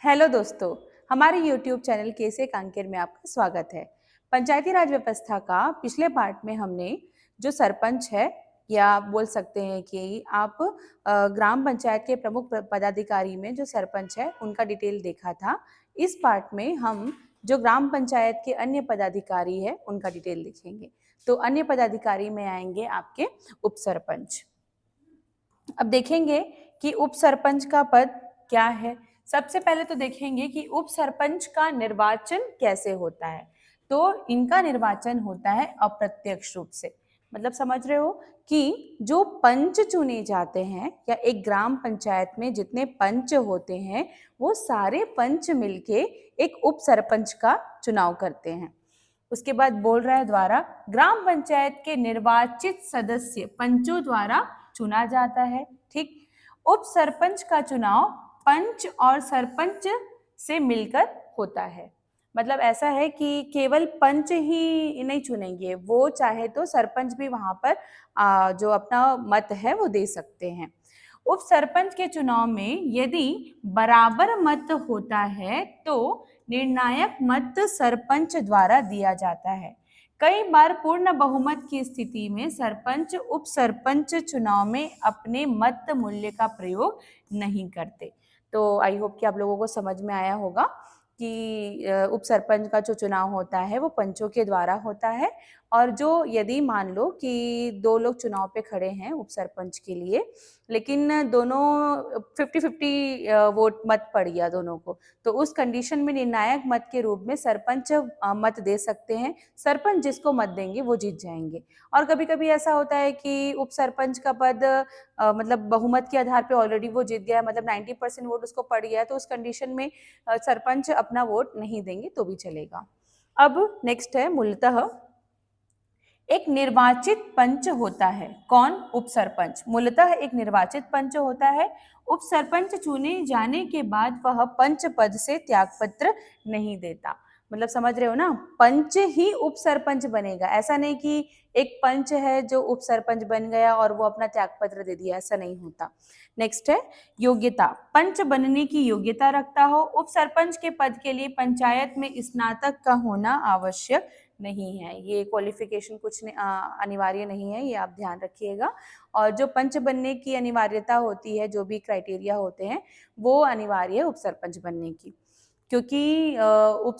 Hello दोस्तों, हमारे YouTube channel कैसे कांकेर में आपका स्वागत है। पंचायती राज व्यवस्था का पिछले पार्ट में हमने जो सरपंच है या बोल सकते हैं कि आप ग्राम पंचायत के प्रमुख पदाधिकारी में जो सरपंच है उनका डिटेल देखा था। इस पार्ट में हम जो ग्राम पंचायत के अन्य पदाधिकारी है उनका डिटेल देखेंगे। तो अन्य पदाधिकारी में आएंगे आपके उप सरपंच। अब देखेंगे कि उप सरपंच का पद क्या है। सबसे पहले तो देखेंगे कि उप सरपंच का निर्वाचन कैसे होता है। तो इनका निर्वाचन होता है अप्रत्यक्ष रूप से। मतलब समझ रहे हो कि जो पंच चुने जाते हैं या एक ग्राम पंचायत में जितने पंच होते हैं वो सारे पंच मिलके एक उप सरपंच का चुनाव करते हैं। उसके बाद बोल रहा है द्वारा ग्राम पंचायत के निर्वाचित सदस्य पंचों द्वारा चुना जाता है। ठीक, उप सरपंच का चुनाव पंच और सरपंच से मिलकर होता है। मतलब ऐसा है कि केवल पंच ही नहीं चुनेंगे, वो चाहे तो सरपंच भी वहां पर जो अपना मत है वो दे सकते हैं। उप सरपंच के चुनाव में यदि बराबर मत होता है तो निर्णायक मत सरपंच द्वारा दिया जाता है। कई बार पूर्ण बहुमत की स्थिति में सरपंच उप सरपंच चुनाव में अपने मत मूल्य का प्रयोग नहीं करते। तो आई होप कि आप लोगों को समझ में आया होगा कि उप सरपंच का जो चुनाव होता है वो पंचों के द्वारा होता है। और जो यदि मान लो कि दो लोग चुनाव पे खड़े हैं उप सरपंच के लिए, लेकिन दोनों 50-50 वोट मत पड़ गया दोनों को, तो उस कंडीशन में निर्णायक मत के रूप में सरपंच मत दे सकते हैं। सरपंच जिसको मत देंगे वो जीत जाएंगे। और कभी कभी ऐसा होता है कि उप सरपंच का पद मतलब बहुमत के आधार पे ऑलरेडी वो जीत गया, मतलब 90% वोट उसको पड़ गया, तो उस कंडीशन में सरपंच अपना वोट नहीं देंगे तो भी चलेगा। अब नेक्स्ट है मूलतः एक निर्वाचित पंच होता है। कौन? उप सरपंच। मूलतः एक निर्वाचित पंच होता है। उप सरपंच चुने जाने के बाद वह पंच पद से त्यागपत्र नहीं देता। मतलब समझ रहे हो ना, पंच ही उप सरपंच बनेगा। ऐसा नहीं कि एक पंच है जो उप सरपंच बन गया और वो अपना त्यागपत्र दे दिया, ऐसा नहीं होता। नेक्स्ट है योग्यता। पंच बनने की योग्यता रखता हो। उप सरपंच के पद के लिए पंचायत में स्नातक का होना आवश्यक नहीं है। ये क्वालिफिकेशन कुछ अनिवार्य नहीं है, ये आप ध्यान रखिएगा। और जो पंच बनने की अनिवार्यता होती है, जो भी क्राइटेरिया होते हैं, वो अनिवार्य है उप सरपंच बनने की। क्योंकि उप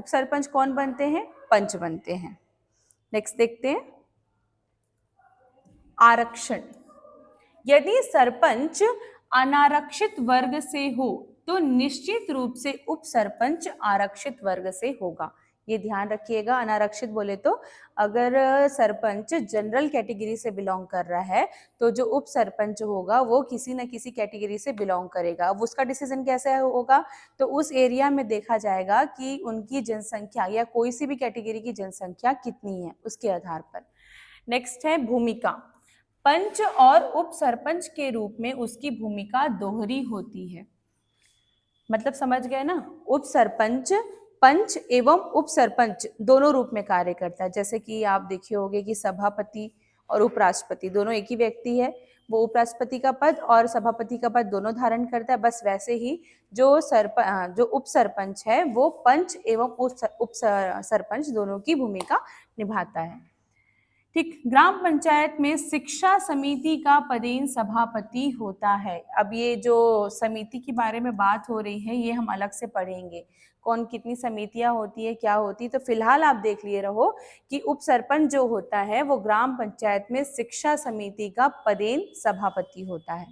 सरपंच कौन बनते हैं? पंच बनते हैं। नेक्स्ट देखते हैं आरक्षण। यदि सरपंच अनारक्षित वर्ग से हो तो निश्चित रूप से उप सरपंच आरक्षित वर्ग से होगा। ये ध्यान रखिएगा। अनारक्षित बोले तो अगर सरपंच जनरल कैटेगरी से बिलोंग कर रहा है तो जो उप सरपंच होगा वो किसी न किसी कैटेगरी से बिलोंग करेगा। अब उसका डिसीजन कैसे होगा? तो उस एरिया में देखा जाएगा कि उनकी जनसंख्या या कोई सी भी कैटेगरी की जनसंख्या कितनी है, उसके आधार पर। नेक्स्ट है भूमिका। पंच और उप सरपंच के रूप में उसकी भूमिका दोहरी होती है। मतलब समझ गए ना, उप सरपंच पंच एवं उप सरपंच दोनों रूप में कार्य करता है। जैसे कि आप देखे होंगे कि सभापति और उपराष्ट्रपति दोनों एक ही व्यक्ति है, वो उपराष्ट्रपति का पद और सभापति का पद दोनों धारण करता है। बस वैसे ही जो उप सरपंच है वो पंच एवं उप सरपंच दोनों की भूमिका निभाता है। ठीक, ग्राम पंचायत में शिक्षा समिति का पदेन सभापति होता है। अब ये जो समिति के बारे में बात हो रही है ये हम अलग से पढ़ेंगे, कौन कितनी समितियां होती है, क्या होती है। तो फिलहाल आप देख लिए रहो कि उप सरपंच जो होता है वो ग्राम पंचायत में शिक्षा समिति का पदेन सभापति होता है।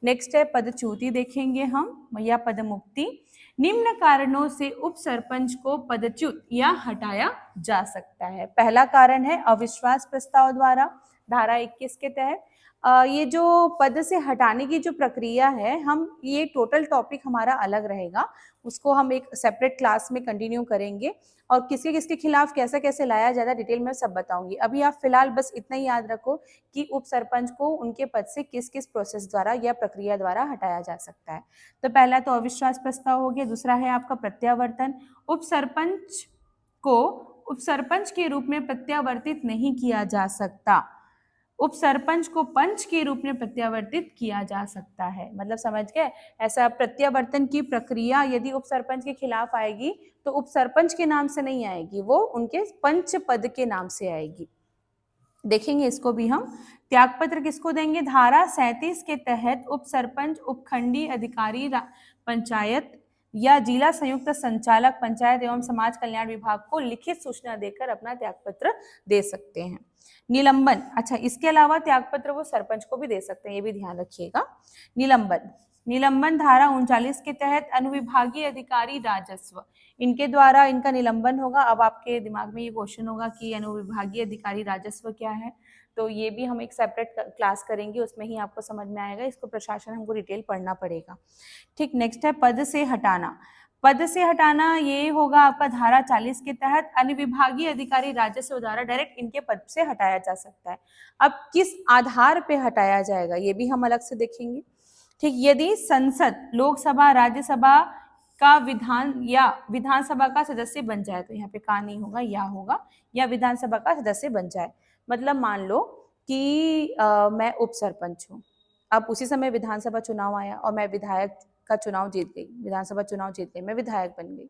नेक्स्ट है पदच्युति देखेंगे हम या पदमुक्ति। निम्न कारणों से उप सरपंच को पदच्युत या हटाया जा सकता है। पहला कारण है अविश्वास प्रस्ताव द्वारा, धारा 21 के तहत। ये जो पद से हटाने की जो प्रक्रिया है, हम ये टोटल टॉपिक हमारा अलग रहेगा, उसको हम एक सेपरेट क्लास में कंटिन्यू करेंगे और किसके किसके खिलाफ कैसे कैसे लाया जाता है डिटेल में सब बताऊंगी। अभी आप फिलहाल बस इतना ही याद रखो कि उप सरपंच को उनके पद से किस किस प्रोसेस द्वारा या प्रक्रिया द्वारा हटाया जा सकता है। तो पहला तो अविश्वास प्रस्ताव हो गया। दूसरा है आपका प्रत्यावर्तन। उप सरपंच को उप सरपंच के रूप में प्रत्यावर्तित नहीं किया जा सकता। उप सरपंच को पंच के रूप में प्रत्यावर्तित किया जा सकता है। मतलब समझ गए, ऐसा प्रत्यावर्तन की प्रक्रिया यदि उप सरपंच के खिलाफ आएगी तो उप सरपंच के नाम से नहीं आएगी, वो उनके पंच पद के नाम से आएगी। देखेंगे इसको भी हम। त्यागपत्र किसको देंगे? धारा 37 के तहत उप सरपंच उपखंडी अधिकारी पंचायत या जिला संयुक्त संचालक पंचायत एवं समाज कल्याण विभाग को लिखित सूचना देकर अपना त्यागपत्र दे सकते हैं। निलंबन, अच्छा इसके अलावा त्यागपत्र वो सरपंच को भी दे सकते हैं, ये भी ध्यान रखिएगा। निलंबन, निलंबन धारा 39 के तहत अनुविभागीय अधिकारी राजस्व, इनके द्वारा इनका निलंबन होगा। अब आपके दिमाग में ये क्वेश्चन होगा कि अनुविभागीय अधिकारी राजस्व क्या है, तो ये भी हम एक सेपरेट क्लास करेंगे, उसमें ही आपको समझ में आएगा। इसको प्रशासन हमको डिटेल पढ़ना पड़ेगा। ठीक, नेक्स्ट है पद से हटाना। पद से हटाना ये होगा आपका धारा 40 के तहत अनुविभागीय अधिकारी राजस्व द्वारा डायरेक्ट इनके पद से हटाया जा सकता है। अब किस आधार पे हटाया जाएगा ये भी हम अलग से देखेंगे। ठीक, यदि संसद, लोकसभा, राज्यसभा का विधानसभा का सदस्य बन जाए, तो यहाँ पे का नहीं होगा, या होगा, या विधानसभा का सदस्य बन जाए। मतलब मान लो कि मैं उप सरपंच हूँ, अब उसी समय विधानसभा चुनाव आया और मैं विधायक का चुनाव जीत गई, विधानसभा चुनाव जीत गई, मैं विधायक बन गई,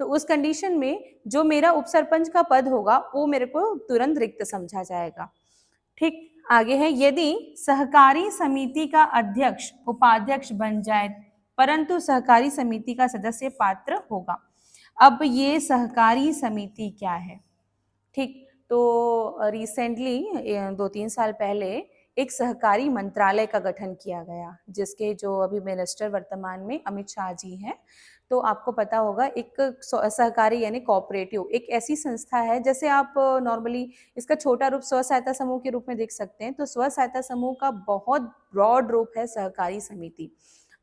तो उस कंडीशन में जो मेरा उप सरपंच का पद होगा वो मेरे को तुरंत रिक्त समझा जाएगा। ठीक, आगे है, यदि सहकारी समिति का अध्यक्ष उपाध्यक्ष बन जाए परंतु सहकारी समिति का सदस्य पात्र होगा। अब ये सहकारी समिति क्या है? ठीक, तो रिसेंटली 2-3 साल पहले एक सहकारी मंत्रालय का गठन किया गया, जिसके जो अभी मिनिस्टर वर्तमान में अमित शाह जी हैं। तो आपको पता होगा एक सहकारी यानी कोऑपरेटिव एक ऐसी संस्था है, जैसे आप नॉर्मली इसका छोटा रूप स्व सहायता समूह के रूप में देख सकते हैं। तो स्व सहायता समूह का बहुत ब्रॉड रूप है सहकारी समिति।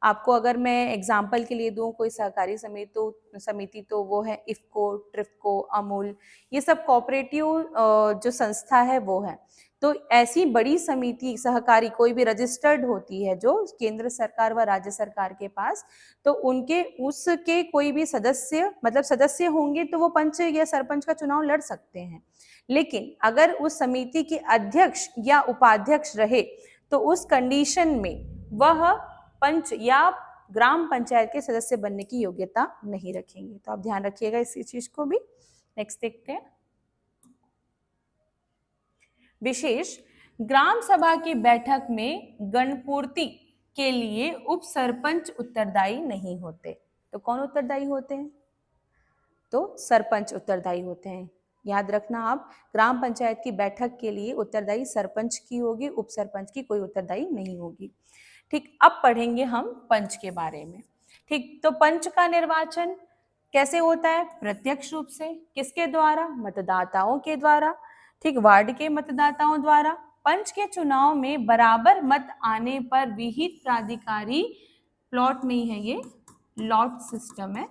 आपको अगर मैं एग्जाम्पल के लिए दूं कोई सहकारी समिति तो वो है इफको, ट्रिफको, अमूल, ये सब कोऑपरेटिव जो संस्था है वो है। तो ऐसी बड़ी समिति सहकारी कोई भी रजिस्टर्ड होती है जो केंद्र सरकार व राज्य सरकार के पास, तो उनके उसके कोई भी सदस्य मतलब सदस्य होंगे तो वो पंच या सरपंच का चुनाव लड़ सकते हैं। लेकिन अगर उस समिति के अध्यक्ष या उपाध्यक्ष रहे तो उस कंडीशन में वह पंच या ग्राम पंचायत के सदस्य बनने की योग्यता नहीं रखेंगे। तो आप ध्यान रखिएगा इसी चीज को भी। नेक्स्ट देखते हैं, विशेष ग्राम सभा की बैठक में गणपूर्ति के लिए उप सरपंच उत्तरदायी नहीं होते। तो कौन उत्तरदायी होते हैं? तो सरपंच उत्तरदायी होते हैं। याद रखना आप, ग्राम पंचायत की बैठक के लिए उत्तरदायी सरपंच की होगी, उप सरपंच की कोई उत्तरदायी नहीं होगी। ठीक, अब पढ़ेंगे हम पंच के बारे में। ठीक, तो पंच का निर्वाचन कैसे होता है? प्रत्यक्ष रूप से। किसके द्वारा? मतदाताओं के द्वारा। ठीक, वार्ड के मतदाताओं द्वारा। पंच के चुनाव में बराबर मत आने पर विहित प्राधिकारी, प्लॉट नहीं है ये, लॉट सिस्टम है,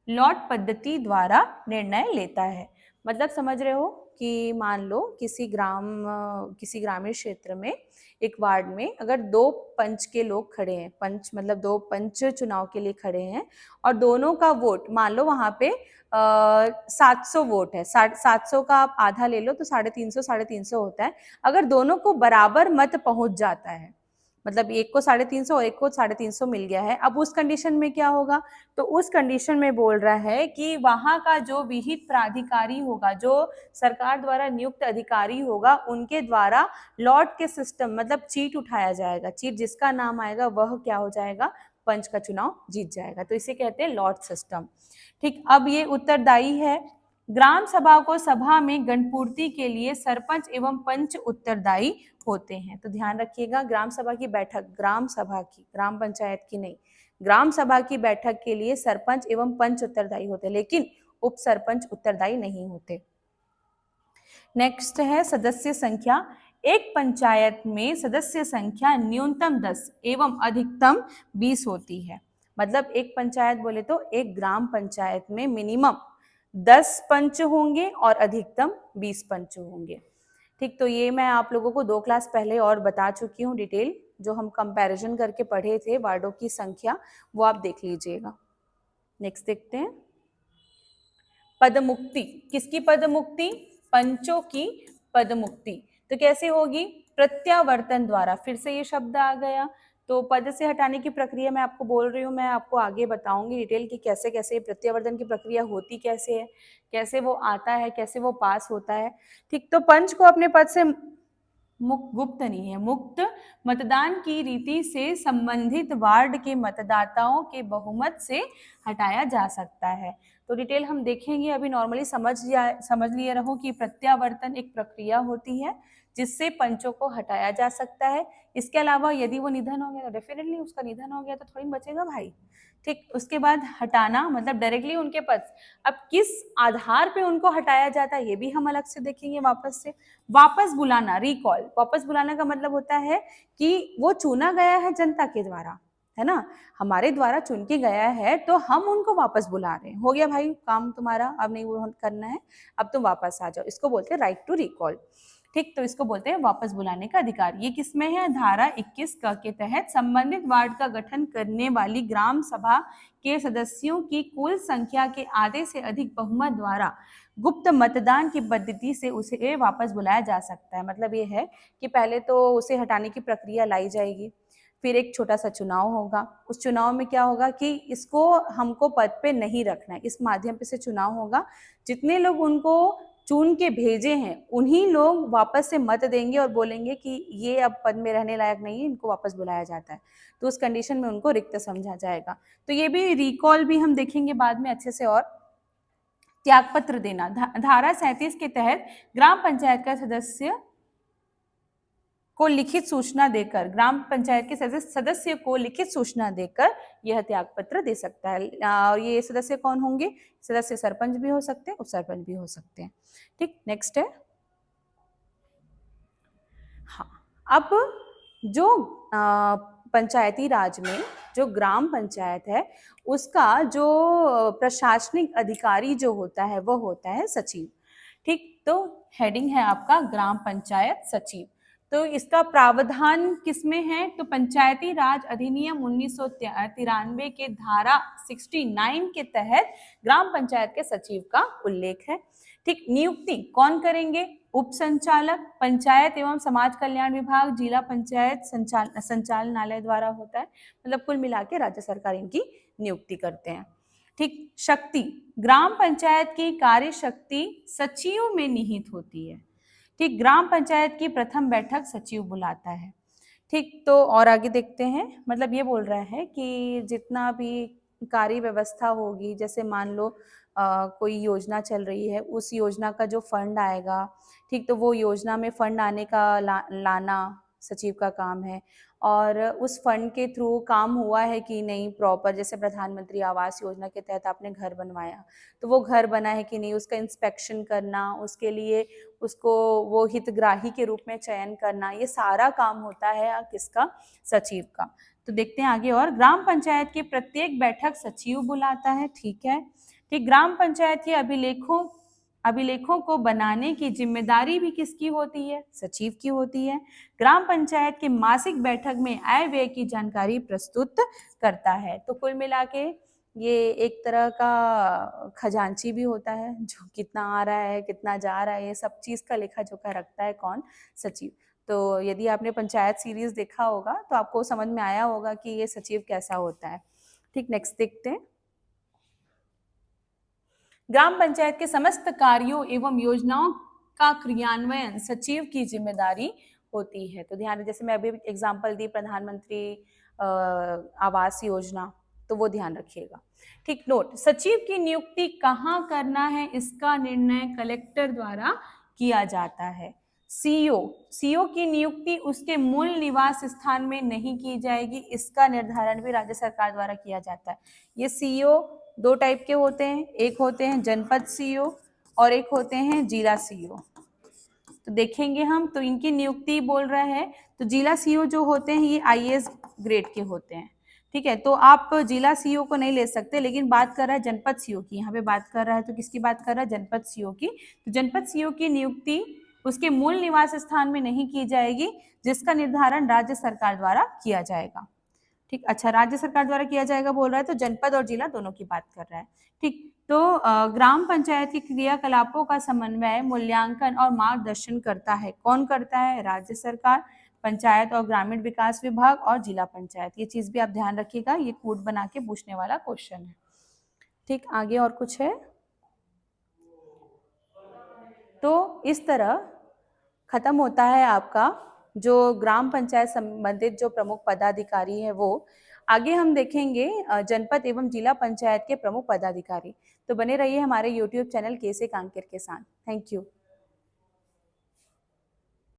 लॉट पद्धति द्वारा निर्णय लेता है। मतलब समझ रहे हो कि मान लो किसी ग्रामीण क्षेत्र में एक वार्ड में अगर 2 पंच के लोग खड़े हैं, पंच मतलब 2 पंच चुनाव के लिए खड़े हैं और दोनों का वोट, मान लो वहां पे 700 वोट है, 700 का आप आधा ले लो तो 350 होता है। अगर दोनों को बराबर मत पहुंच जाता है, मतलब एक को 350 और एक को 350 मिल गया है, अब उस कंडीशन में क्या होगा? तो उस कंडीशन में बोल रहा है कि वहां का जो विहित प्राधिकारी होगा, जो सरकार द्वारा नियुक्त अधिकारी होगा, उनके द्वारा लॉट के सिस्टम मतलब चीट उठाया जाएगा। चीट जिसका नाम आएगा वह क्या हो जाएगा? पंच का चुनाव जीत जाएगा। तो इसे कहते हैं लॉट सिस्टम। ठीक, अब ये उत्तरदायी है। ग्राम सभा को सभा में गणपूर्ति के लिए सरपंच एवं पंच उत्तरदायी होते हैं। तो ध्यान रखिएगा, ग्राम सभा की बैठक, ग्राम सभा की, ग्राम पंचायत की नहीं, ग्राम सभा की बैठक के लिए सरपंच एवं पंच उत्तरदायी होते हैं, लेकिन उप सरपंच उत्तरदायी नहीं होते। नेक्स्ट है सदस्य संख्या। एक पंचायत में सदस्य संख्या न्यूनतम 10 एवं अधिकतम 20 होती है। मतलब एक पंचायत बोले तो एक ग्राम पंचायत में मिनिमम 10 पंच होंगे और अधिकतम 20 पंच होंगे। ठीक, तो ये मैं आप लोगों को 2 क्लास पहले और बता चुकी हूँ डिटेल, जो हम कंपैरिजन करके पढ़े थे वार्डों की संख्या, वो आप देख लीजिएगा। नेक्स्ट देखते हैं, पदमुक्ति। किसकी पदमुक्ति? पंचों की पदमुक्ति। तो कैसे होगी? प्रत्यावर्तन द्वारा, फिर से ये शब्द आ गया। तो पद से हटाने की प्रक्रिया मैं आपको बोल रही हूँ, मैं आपको आगे बताऊंगी डिटेल की कैसे कैसे प्रत्यावर्तन की प्रक्रिया होती कैसे है, कैसे वो आता है, कैसे वो पास होता है। ठीक, तो पंच को अपने पद से गुप्त नहीं है, मुक्त मतदान की रीति से संबंधित वार्ड के मतदाताओं के बहुमत से हटाया जा सकता है। तो डिटेल हम देखेंगे, अभी नॉर्मली समझ लिए रहो कि प्रत्यावर्तन एक प्रक्रिया होती है जिससे पंचों को हटाया जा सकता है। इसके अलावा यदि वो निधन हो गया तो डेफिनेटली उसका निधन हो गया तो थोड़ी बचेगा भाई। ठीक, उसके बाद हटाना मतलब डायरेक्टली उनके पद, अब किस आधार पे उनको हटाया जाता है ये भी हम अलग से देखेंगे वापस से। वापस बुलाना, रिकॉल, वापस बुलाना का मतलब होता है कि वो चुना गया है जनता के द्वारा, है ना, हमारे द्वारा चुन के गया है, तो हम उनको वापस बुला रहे हैं। हो गया भाई काम तुम्हारा, अब नहीं वो करना है, अब तुम वापस आ जाओ। इसको बोलते हैं राइट टू रिकॉल। ठीक, तो इसको बोलते हैं वापस बुलाने का अधिकार। ये किसमें है? धारा 21 क के तहत संबंधित वार्ड का गठन करने वाली ग्राम सभा के सदस्यों की कुल संख्या के आधे से अधिक बहुमत द्वारा गुप्त मतदान की पद्धति से उसे वापस बुलाया जा सकता है। मतलब ये है कि पहले तो उसे हटाने की प्रक्रिया लाई जाएगी, फिर एक छोटा सा चुनाव होगा। उस चुनाव में क्या होगा कि इसको हमको पद पे नहीं रखना है, इस माध्यम से चुनाव होगा। जितने लोग उनको चुन के भेजे हैं उन्हीं लोग वापस से मत देंगे और बोलेंगे कि ये अब पद में रहने लायक नहीं है, इनको वापस बुलाया जाता है। तो उस कंडीशन में उनको रिक्त समझा जाएगा। तो ये भी रिकॉल भी हम देखेंगे बाद में अच्छे से। और त्यागपत्र देना, धारा 37 के तहत ग्राम पंचायत का सदस्य को लिखित सूचना देकर, ग्राम पंचायत के सदस्य को लिखित सूचना देकर यह त्यागपत्र दे सकता है। और ये सदस्य कौन होंगे? सदस्य सरपंच भी हो सकते हैं, उप सरपंच भी हो सकते हैं। ठीक, नेक्स्ट है, हाँ, अब जो पंचायती राज में जो ग्राम पंचायत है उसका जो प्रशासनिक अधिकारी जो होता है वो होता है सचिव। ठीक, तो हेडिंग है आपका ग्राम पंचायत सचिव। तो इसका प्रावधान किसमें है? तो पंचायती राज अधिनियम 1993 के धारा 69 के तहत ग्राम पंचायत के सचिव का उल्लेख है। ठीक, नियुक्ति कौन करेंगे? उप संचालक, पंचायत एवं समाज कल्याण विभाग, जिला पंचायत संचालनालय द्वारा होता है। मतलब कुल मिला के राज्य सरकार इनकी नियुक्ति करते हैं। ठीक, शक्ति, ग्राम पंचायत की कार्य शक्ति सचिव में निहित होती है। ठीक, ग्राम पंचायत की प्रथम बैठक सचिव बुलाता है। ठीक, तो और आगे देखते हैं, मतलब ये बोल रहा है कि जितना भी कार्य व्यवस्था होगी, जैसे मान लो कोई योजना चल रही है, उस योजना का जो फंड आएगा, ठीक, तो वो योजना में फंड आने का लाना सचिव का काम है। और उस फंड के थ्रू काम हुआ है कि नहीं प्रॉपर, जैसे प्रधानमंत्री आवास योजना के तहत आपने घर बनवाया तो वो घर बना है कि नहीं, उसका इंस्पेक्शन करना, उसके लिए उसको वो हितग्राही के रूप में चयन करना, ये सारा काम होता है किसका? सचिव का। तो देखते हैं आगे। और ग्राम पंचायत की प्रत्येक बैठक सचिव बुलाता है। ठीक है, ठीक, ग्राम पंचायत के अभिलेखों को बनाने की जिम्मेदारी भी किसकी होती है? सचिव की होती है। ग्राम पंचायत के मासिक बैठक में आय व्यय की जानकारी प्रस्तुत करता है। तो कुल मिला के ये एक तरह का खजांची भी होता है, जो कितना आ रहा है कितना जा रहा है ये सब चीज़ का लेखा जोखा रखता है कौन? सचिव। तो यदि आपने पंचायत सीरीज देखा होगा तो आपको समझ में आया होगा कि ये सचिव कैसा होता है। ठीक, नेक्स्ट देखते हैं। ग्राम पंचायत के समस्त कार्यों एवं योजनाओं का क्रियान्वयन सचिव की जिम्मेदारी होती है। तो ध्यान, जैसे मैं अभी एग्जांपल दी प्रधानमंत्री आवास योजना, तो वो ध्यान रखिएगा। ठीक, नोट, सचिव की नियुक्ति कहाँ करना है इसका निर्णय कलेक्टर द्वारा किया जाता है। सीओ की नियुक्ति उसके मूल निवास स्थान में नहीं की जाएगी, इसका निर्धारण भी राज्य सरकार द्वारा किया जाता है। ये सीओ दो टाइप के होते हैं, एक होते हैं जनपद सीओ और एक होते हैं जिला सीओ। तो देखेंगे हम, तो इनकी नियुक्ति बोल रहा है, तो जिला सीओ जो होते हैं ये आईएएस ग्रेड के होते हैं। ठीक है, तो आप जिला सीओ को नहीं ले सकते, लेकिन बात कर रहा है जनपद सीओ की, यहाँ पे बात कर रहा है, तो किसकी बात कर रहा है? जनपद सीओ की। तो जनपद सीओ की नियुक्ति उसके मूल निवास स्थान में नहीं की जाएगी, जिसका निर्धारण राज्य सरकार द्वारा किया जाएगा। ठीक, अच्छा, राज्य सरकार द्वारा किया जाएगा बोल रहा है, तो जनपद और जिला दोनों की बात कर रहा है। ठीक, तो ग्राम पंचायत के क्रियाकलापों का समन्वय, मूल्यांकन और मार्गदर्शन करता है। कौन करता है? राज्य सरकार, पंचायत और ग्रामीण विकास विभाग और जिला पंचायत। ये चीज भी आप ध्यान रखिएगा, ये कोड बना के पूछने वाला क्वेश्चन है। ठीक, आगे और कुछ है? तो इस तरह खत्म होता है आपका जो ग्राम पंचायत संबंधित जो प्रमुख पदाधिकारी है वो। आगे हम देखेंगे जनपद एवं जिला पंचायत के प्रमुख पदाधिकारी। तो बने रहिए हमारे YouTube चैनल कैसे कांकेर के साथ। Thank you.